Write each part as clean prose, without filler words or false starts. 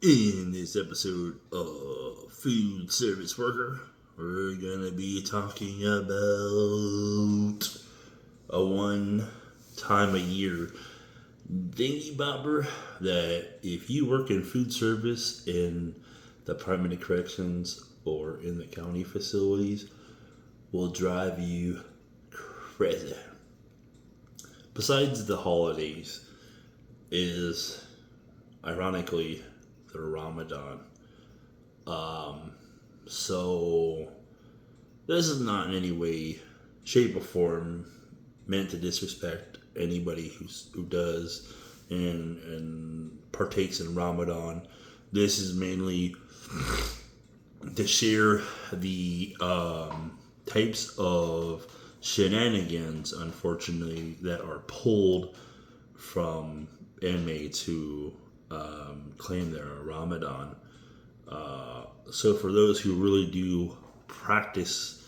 In this episode of Food Service Worker, we're gonna be talking about a one time a year thingy bobber that if you work in food service in the Department of Corrections or in the county facilities will drive you crazy. Besides the holidays is ironically the Ramadan. So this is not in any way, shape, or form meant to disrespect anybody who does and partakes in Ramadan. This is mainly to share the types of shenanigans, unfortunately, that are pulled from inmates who claim they're a Ramadan. So for those who really do practice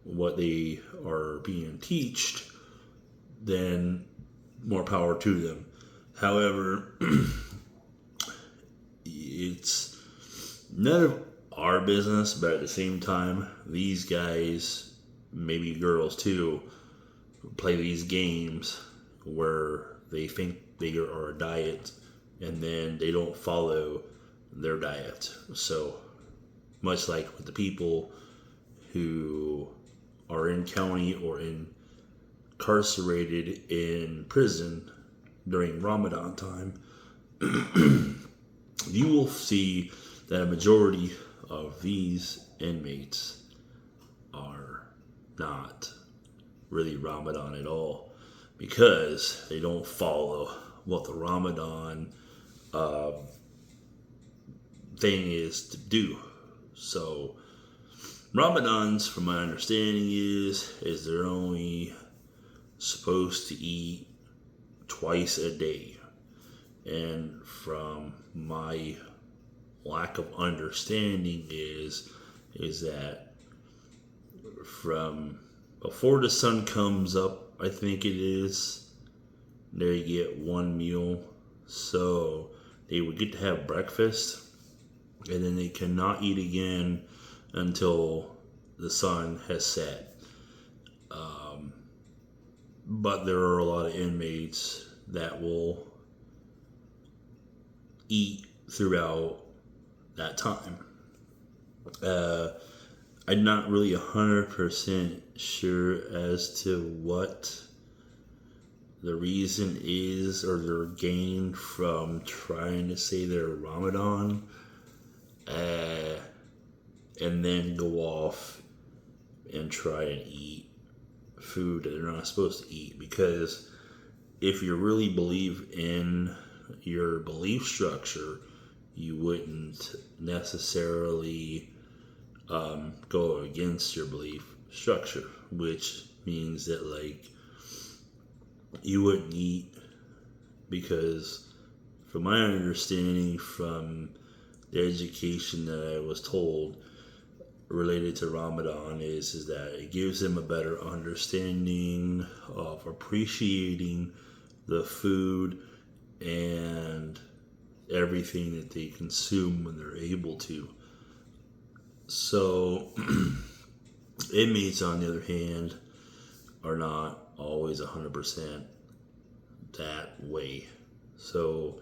what they are being taught, then more power to them. However, it's none of our business, but at the same time, these guys, maybe girls too, play these games where they think they are a diet and then they don't follow their diet. So much like with the people who are in county or incarcerated in prison during Ramadan time, you will see that a majority of these inmates are not really Ramadan at all because they don't follow what the Ramadan thing is to do. So Ramadans, from my understanding, is they're only supposed to eat twice a day, and from my lack of understanding is that from before the sun comes up, I think it is, they get one meal. So they would get to have breakfast, and then they cannot eat again until the sun has set. But there are a lot of inmates that will eat throughout that time. I'm not really 100% sure as to what the reason is or their gain from trying to say they're Ramadan and then go off and try and eat food that they're not supposed to eat. Because if you really believe in your belief structure, you wouldn't necessarily go against your belief structure, which means that, like, you wouldn't eat because, from my understanding from the education that I was told related to Ramadan is that it gives them a better understanding of appreciating the food and everything that they consume when they're able to. So inmates, on the other hand, are not always 100% that way. So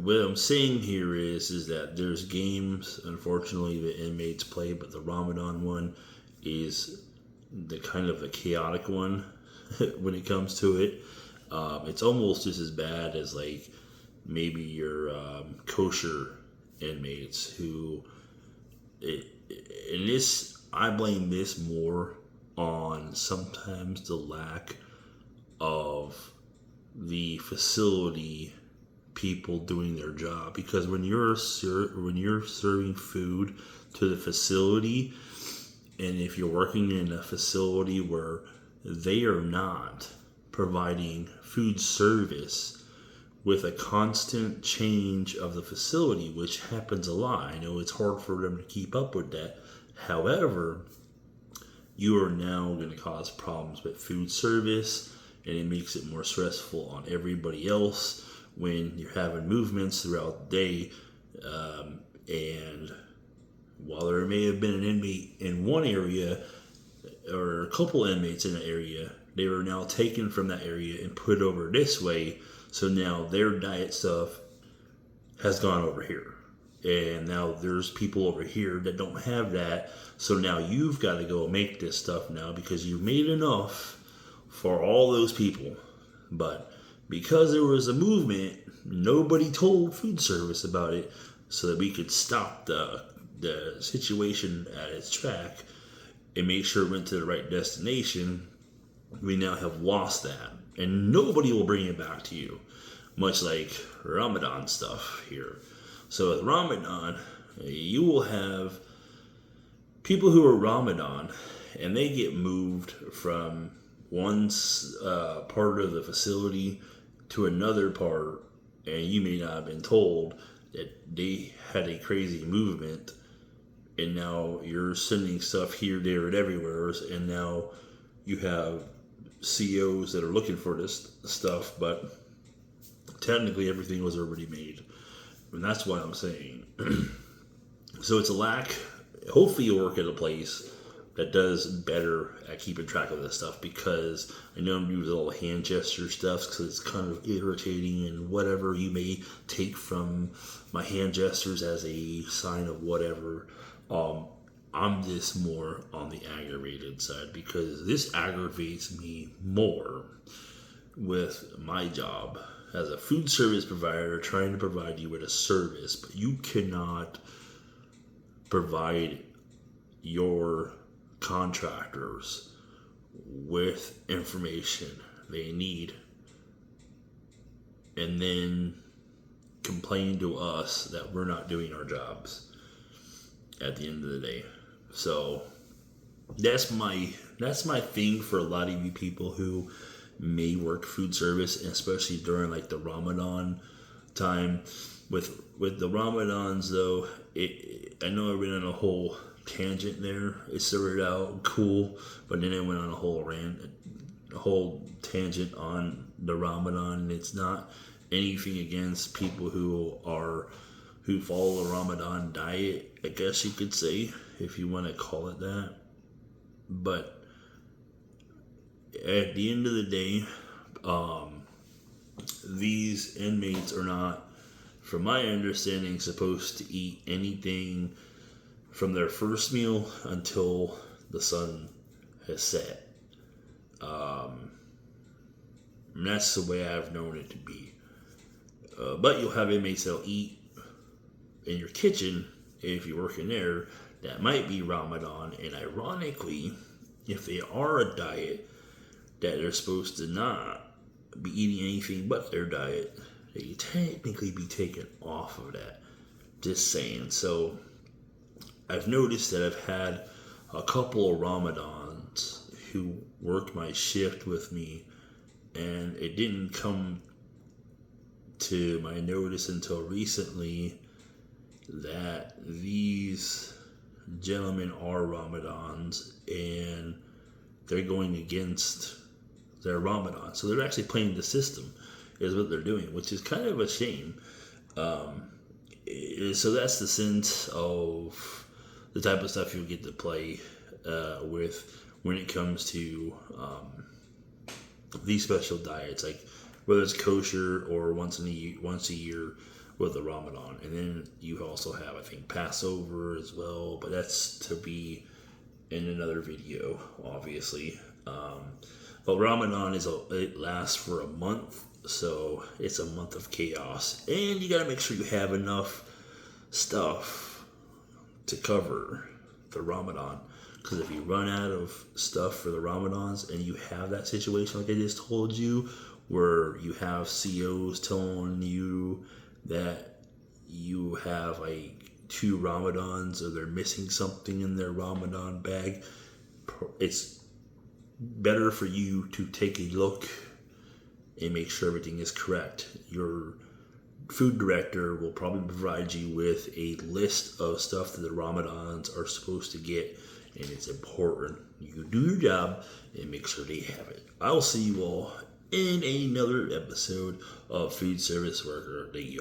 what I'm saying here is that there's games, unfortunately, that inmates play, but the Ramadan one is the kind of the chaotic one when it comes to it. It's almost just as bad as, like, maybe your kosher inmates who, and this, I blame this more on sometimes the lack of the facility people doing their job. Because when you're serving food to the facility, and if you're working in a facility where they are not providing food service with a constant change of the facility, which happens a lot, I know it's hard for them to keep up with that. However, you are now going to cause problems with food service, and it makes it more stressful on everybody else when you're having movements throughout the day And while there may have been an inmate in one area or a couple inmates in an area, they were now taken from that area and put over this way. So now their diet stuff has gone over here. And now there's people over here that don't have that. So now you've got to go make this stuff now because you've made enough for all those people. But because there was a movement, nobody told food service about it so that we could stop the situation at its track and make sure it went to the right destination. We now have lost that. And nobody will bring it back to you. Much like Ramadan stuff here. So with Ramadan, you will have people who are Ramadan and they get moved from one part of the facility to another part, and you may not have been told that they had a crazy movement, and now you're sending stuff here, there, and everywhere, and now you have COs that are looking for this stuff, but technically everything was already made. And that's why I'm saying. So it's a lack. Hopefully you'll work at a place that does better at keeping track of this stuff, because I know I'm using all the hand gesture stuff because it's kind of irritating, and whatever you may take from my hand gestures as a sign of whatever. I'm just more on the aggravated side because this aggravates me more with my job as a food service provider, trying to provide you with a service, but you cannot provide your contractors with information they need and then complain to us that we're not doing our jobs at the end of the day. So that's my thing for a lot of you people who may work food service, and especially during like the Ramadan time. With the Ramadans though, I know I went on a whole tangent there. It started out cool, but then I went on a whole tangent on the Ramadan, and it's not anything against people who follow the Ramadan diet, I guess you could say, if you want to call it that. But at the end of the day, these inmates are not, from my understanding, supposed to eat anything from their first meal until the sun has set. And that's the way I've known it to be. But you'll have inmates that'll eat in your kitchen if you're working there. That might be Ramadan, and ironically, if they are a diet that they're supposed to not be eating anything but their diet, they technically be taken off of that. Just saying. So I've noticed that I've had a couple of Ramadans who worked my shift with me, and it didn't come to my notice until recently that these gentlemen are Ramadans and they're going against their Ramadan. So they're actually playing the system is what they're doing, which is kind of a shame. So that's the sense of the type of stuff you'll get to play with when it comes to these special diets, like whether it's kosher or once a year with the Ramadan. And then you also have, I think, Passover as well, but that's to be in another video, obviously. But Ramadan it lasts for a month, so it's a month of chaos, and you gotta make sure you have enough stuff to cover the Ramadan. Because if you run out of stuff for the Ramadans and you have that situation like I just told you, where you have COs telling you that you have like 2 Ramadans or they're missing something in their Ramadan bag, it's better for you to take a look and make sure everything is correct. Your food director will probably provide you with a list of stuff that the Ramadans are supposed to get, and it's important you do your job and make sure they have it. I'll see you all in another episode of Food Service Worker. Thank you.